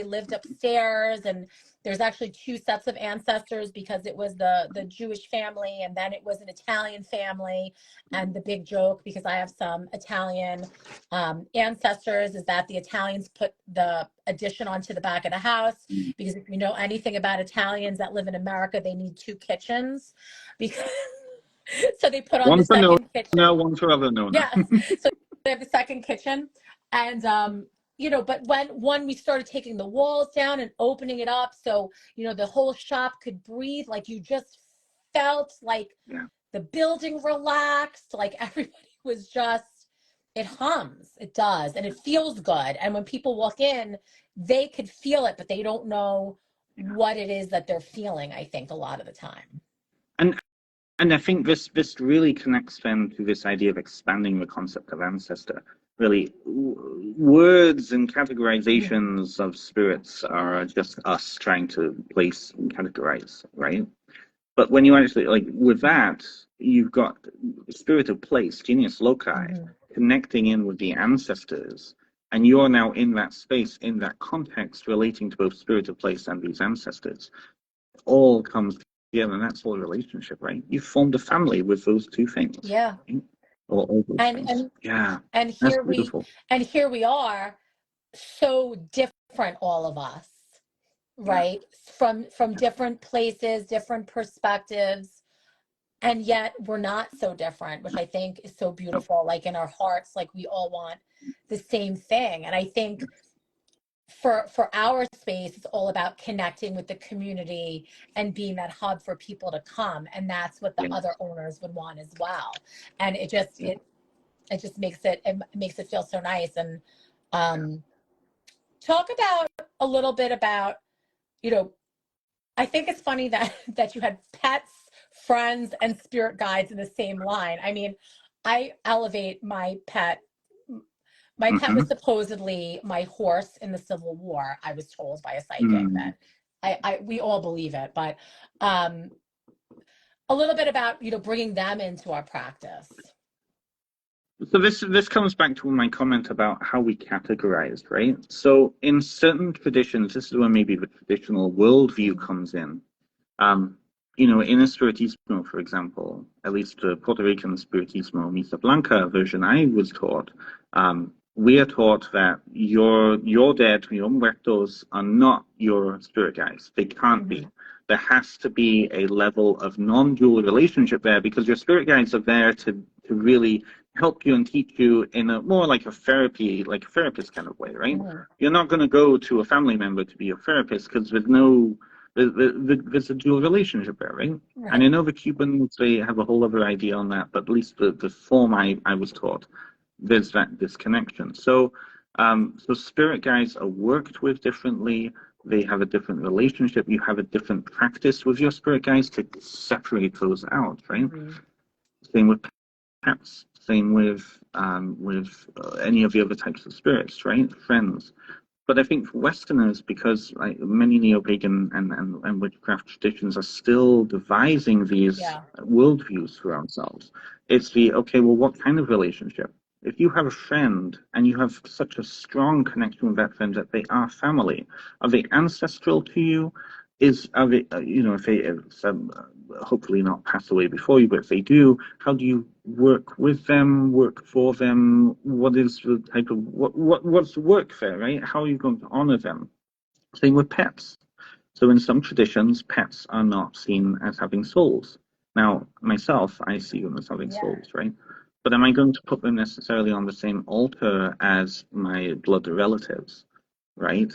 lived upstairs, and there's actually two sets of ancestors, because it was the Jewish family, and then it was an Italian family. And the big joke, because I have some Italian ancestors, is that the Italians put the addition onto the back of the house, because if you know anything about Italians that live in America, they need two kitchens, because so they put on the one for no, second kitchen. no, one for other, no, no. Yes. So they have the second kitchen. And you know, but when we started taking the walls down and opening it up, so you know, the whole shop could breathe, like you just felt like Yeah. the building relaxed, like everybody was just, it hums, it does, and it feels good. And when people walk in, they could feel it, but they don't know Yeah. what it is that they're feeling, I think, a lot of the time. And And I think this really connects then to this idea of expanding the concept of ancestor. Really, words and categorizations of spirits are just us trying to place and categorize, right? But when you actually, like, with that, you've got the spirit of place, genius loci, Mm-hmm. connecting in with the ancestors, and you're now in that space, in that context, relating to both spirit of place and these ancestors. All comes together, and that's all a relationship, right? You formed a family with those two things, Yeah. right? Or all those And things. and Yeah, and that's here we beautiful. and here we are, so different, all of us, Yeah, right? From different places, different perspectives, and yet we're not so different, which I think is so no, beautiful. Like in our hearts, like we all want the same thing. And I think for our space, it's all about connecting with the community and being that hub for people to come, and that's what the yeah, other owners would want as well. And it just makes it feel so nice. And yeah. um talk about a little bit about, you know, I think it's funny that that you had pets, friends, and spirit guides in the same line. I mean, I elevate My pet Mm-hmm. was supposedly my horse in the Civil War. I was told by a psychic Mm. that we all believe it, but um, a little bit about, bringing them into our practice. So this comes back to my comment about how we categorize, right? So in certain traditions, this is where maybe the traditional worldview comes in. In Espiritismo, for example, at least the Puerto Rican Spiritismo Misa Blanca version I was taught, we are taught that your dead, your muertos, are not your spirit guides. They can't be. There has to be a level of non-dual relationship there, because your spirit guides are there to really help you and teach you in a more like a therapist kind of way, right? You're not going to go to a family member to be your therapist, because there's a dual relationship there, right? And I know the Cubans, they have a whole other idea on that, but at least the form I was taught, there's this connection. So spirit guides are worked with differently. They have a different relationship. You have a different practice with your spirit guides to separate those out, right? Same with pets. Same with any of the other types of spirits, right? Friends. But I think for Westerners, because many neo-pagan and witchcraft traditions are still devising these worldviews for ourselves, it's okay, well, what kind of relationship? If you have a friend and you have such a strong connection with that friend that they are family, are they ancestral to you? Are they, if they hopefully not pass away before you, but if they do, how do you work with them, work for them? What is the type of what's the work there, right? How are you going to honor them? Same with pets. So in some traditions, pets are not seen as having souls. Now, myself, I see them as having souls, right? But am I going to put them necessarily on the same altar as my blood relatives, right?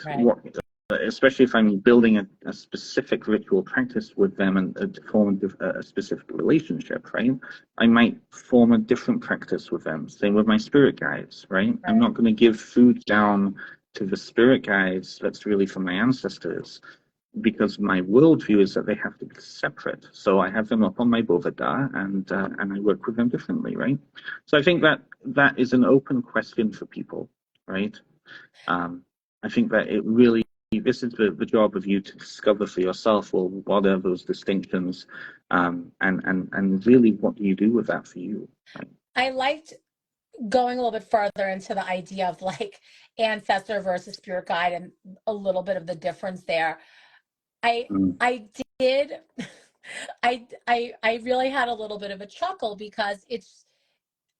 Especially if I'm building a specific ritual practice with them and to form a specific relationship, right? I might form a different practice with them. Same with my spirit guides, right? I'm not going to give food down to the spirit guides that's really from my ancestors, because my worldview is that they have to be separate. So I have them up on my Bovada, and I work with them differently, right? So I think that is an open question for people, right? I think that this is the job of you to discover for yourself, well, what are those distinctions, and really, what do you do with that for you? Right? I liked going a little bit further into the idea of like ancestor versus spirit guide and a little bit of the difference there. I did I really had a little bit of a chuckle, because it's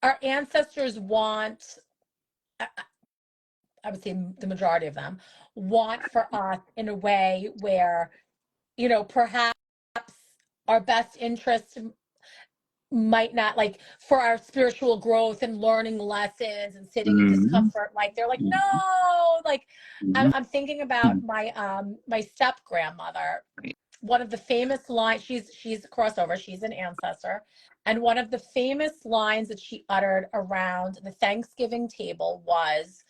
our ancestors want, I would say the majority of them want for us in a way where, perhaps our best interests might not, like for our spiritual growth and learning lessons and sitting in discomfort, like they're like, no, like I'm thinking about my step grandmother. One of the famous lines, she's a crossover, she's an ancestor, and one of the famous lines that she uttered around the Thanksgiving table was,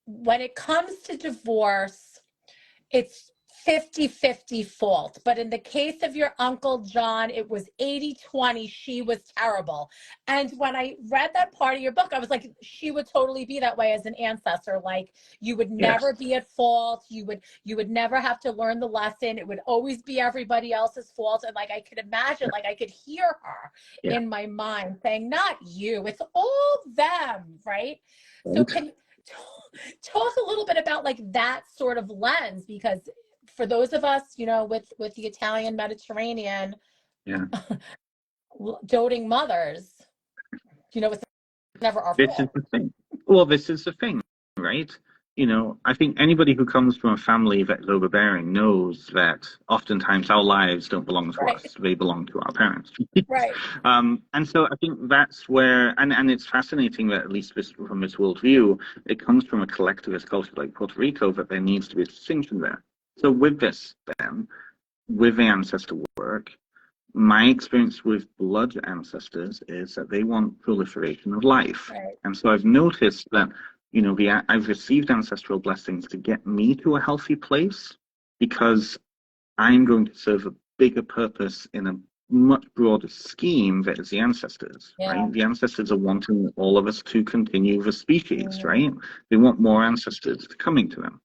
when it comes to divorce, it's 50-50 fault. But in the case of your Uncle John, it was 80-20. She was terrible. And when I read that part of your book, I was like, she would totally be that way as an ancestor. Like, you would never be at fault. You would never have to learn the lesson. It would always be everybody else's fault. And like, I could imagine, like I could hear her in my mind saying, not you, it's all them, right? So can you talk a little bit about like that sort of lens, because for those of us, with the Italian Mediterranean, doting mothers, it's never our This is fault. the thing. Well, this is the thing, right? I think anybody who comes from a family that is overbearing knows that oftentimes our lives don't belong to us; they belong to our parents. And so I think that's where, and it's fascinating that at least from this worldview, it comes from a collectivist culture like Puerto Rico, that there needs to be a distinction there. So with this, then, with the ancestor work, my experience with blood ancestors is that they want proliferation of life. And so I've noticed that, I've received ancestral blessings to get me to a healthy place, because I'm going to serve a bigger purpose in a much broader scheme that is the ancestors, Yeah. right? The ancestors are wanting all of us to continue the species, Mm-hmm. right? They want more ancestors coming to them.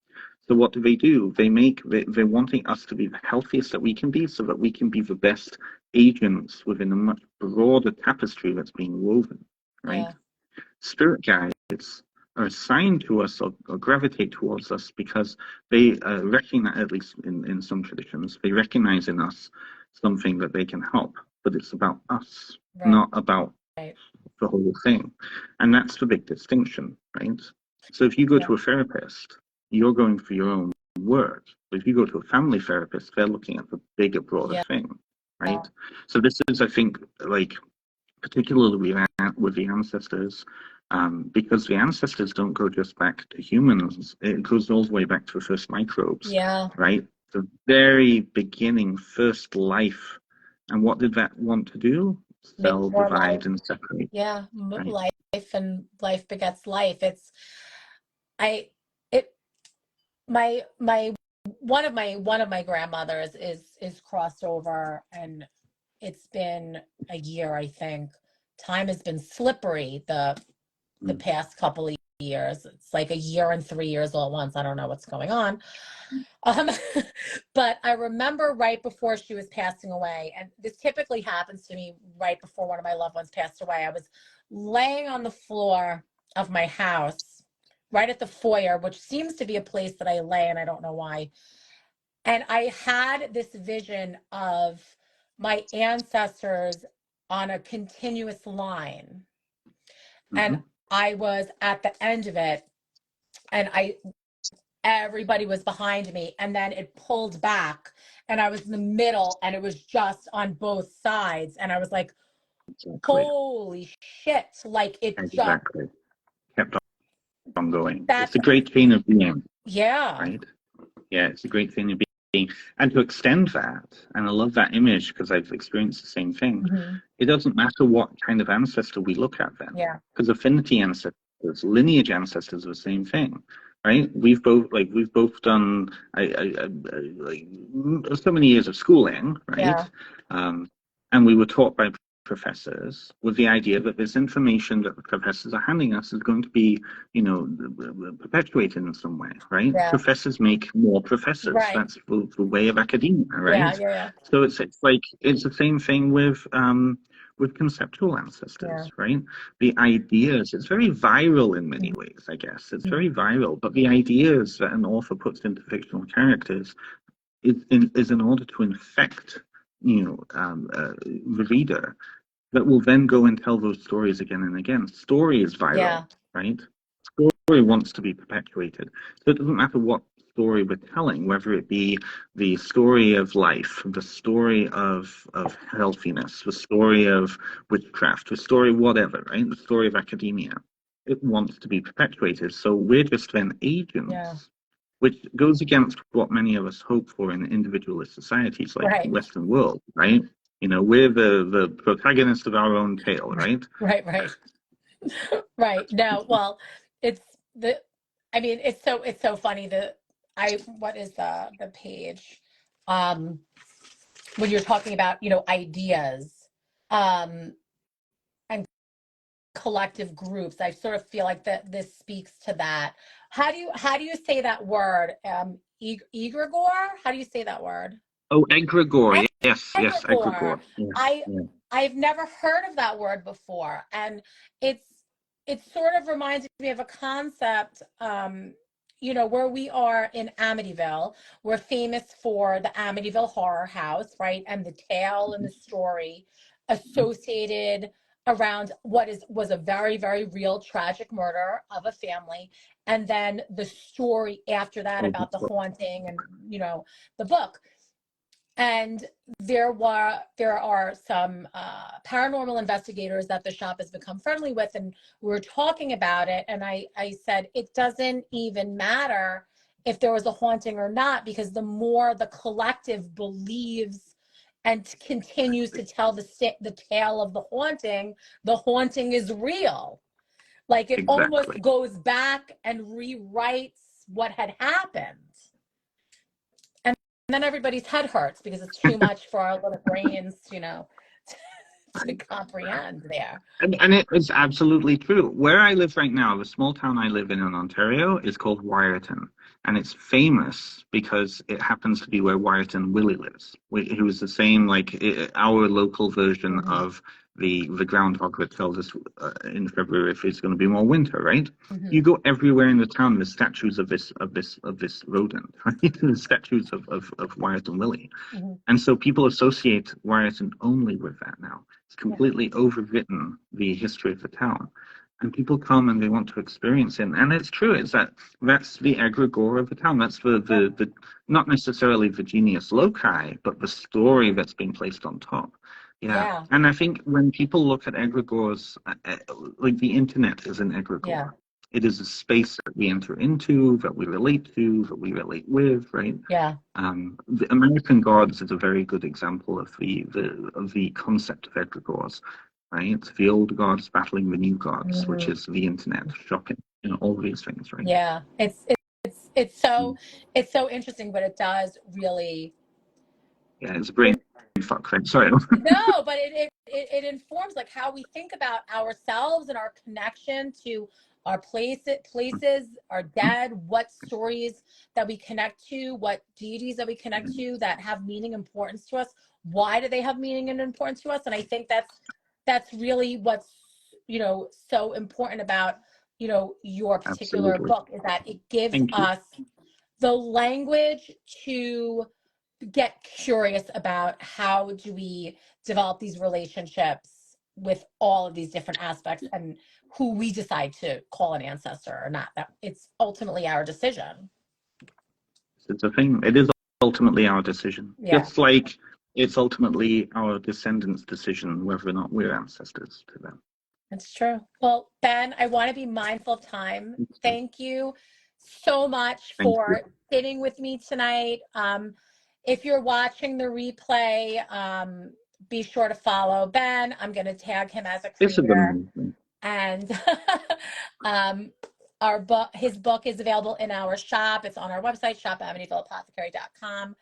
So what do? They're wanting us to be the healthiest that we can be so that we can be the best agents within a much broader tapestry that's being woven, right? Yeah. Spirit guides are assigned to us or gravitate towards us because they recognize, at least in some traditions, they recognize in us something that they can help, but it's about us, Right. not about Right. the whole thing. And that's the big distinction, right? So if you go to a therapist, you're going for your own work. But if you go to a family therapist, they're looking at the bigger, broader thing, right? So this is, I think, like, particularly with the ancestors, because the ancestors don't go just back to humans. It goes all the way back to the first microbes, right? The very beginning, first life. And what did that want to do? Cell divide and separate. Yeah, right? life and life begets life. One of my grandmothers is crossed over, and it's been a year, I think. Time has been slippery the past couple of years. It's like a year and 3 years all at once. I don't know what's going on. But I remember right before she was passing away, and this typically happens to me right before one of my loved ones passed away. I was laying on the floor of my house, right at the foyer, which seems to be a place that I lay, and I don't know why. And I had this vision of my ancestors on a continuous line. And I was at the end of it, and everybody was behind me, and then it pulled back, and I was in the middle, and it was just on both sides, and I was like, holy shit, like it just kept on going. It's a great chain of being. Yeah. Right? Yeah, it's a great thing to be. And to extend that, and I love that image because I've experienced the same thing. It doesn't matter what kind of ancestor we look at then. Yeah. Because affinity ancestors, lineage ancestors are the same thing. Right? We've both done like so many years of schooling, right? Yeah. And we were taught by professors with the idea that this information that the professors are handing us is going to be, perpetuated in some way, right? Yeah. Professors make more professors. Right. That's the way of academia, right? Yeah. So it's like it's the same thing with conceptual ancestors, right? The ideas, it's very viral in many ways, I guess. It's very viral, but the ideas that an author puts into fictional characters is in order to infect, the reader, that will then go and tell those stories again and again. Story is viral, right? Story wants to be perpetuated. So it doesn't matter what story we're telling, whether it be the story of life, the story of healthiness, the story of witchcraft, the story whatever, right? The story of academia. It wants to be perpetuated. So we're just then agents, which goes against what many of us hope for in individualist societies like the Western world, right? We're the protagonist of our own tale, right? Right. No, well, it's so funny what is the page? When you're talking about, ideas, and collective groups, I sort of feel like that this speaks to that. How do you say that word? Egregore? How do you say that word? Oh, egregore. Yes, egregore. I've never heard of that word before, and it sort of reminds me of a concept. Where we are in Amityville, we're famous for the Amityville Horror House, right? And the tale and the story associated around what was a very, very real tragic murder of a family, and then the story after that about the haunting and the book. And there are some paranormal investigators that the shop has become friendly with, and we're talking about it. And I said, it doesn't even matter if there was a haunting or not, because the more the collective believes and continues to tell the tale of the haunting is real. Like it almost goes back and rewrites what had happened. And then everybody's head hurts because it's too much for our little brains, you know, to comprehend there. And it is absolutely true. Where I live right now, the small town I live in Ontario, is called Wyerton. And it's famous because it happens to be where Wyatt and Willie lives, who is the same, like our local version of the groundhog that tells us in February if it's going to be more winter, right? You go everywhere in the town, there's statues of this rodent, right? The statues of Wyatt and Willie. And so people associate Wyerton only with that now. It's completely overwritten the history of the town. And people come and they want to experience it. And it's true, that's the egregore of the town. That's the not necessarily the genius loci, but the story that's been placed on top. Yeah. And I think when people look at egregores, like the internet is an egregore. Yeah. It is a space that we enter into, that we relate to, that we relate with, right? Yeah. The American Gods is a very good example of the concept of egregores, right? The old gods battling the new gods, which is the internet, shopping, you know, all these things, right? Yeah, it's so interesting, but it does really. Yeah, it's a brain fuck thing. Sorry. No, but it informs like how we think about ourselves and our connection to our places, our dead, what stories that we connect to, what deities that we connect to that have meaning, importance to us. Why do they have meaning and importance to us? And I think that's really what's, you know, so important about, you know, your particular book, is that it gives us the language to get curious about how do we develop these relationships with all of these different aspects and who we decide to call an ancestor or not. That it's ultimately our decision. It's a thing. It is ultimately our decision. Yeah. Just like it's ultimately our descendants' decision whether or not we're ancestors to them. That's true. Well, Ben, I want to be mindful of time. Thank you so much for sitting with me tonight. If you're watching the replay, be sure to follow Ben. I'm going to tag him as a creator. And his book is available in our shop. It's on our website, shop@amityvilleapothecary.com.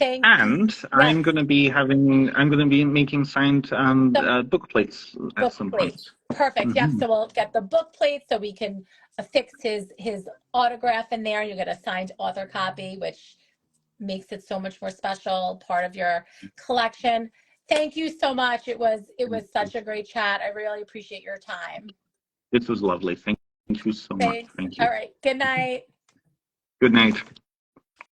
And I'm going to be making signed book plates at some point. Perfect. Yep. So we'll get the book plates so we can affix his autograph in there. You'll get a signed author copy, which makes it so much more special, part of your collection. Thank you so much. It was such a great chat. I really appreciate your time. This was lovely. Thank you so much. Thank you. All right. Good night. Good night.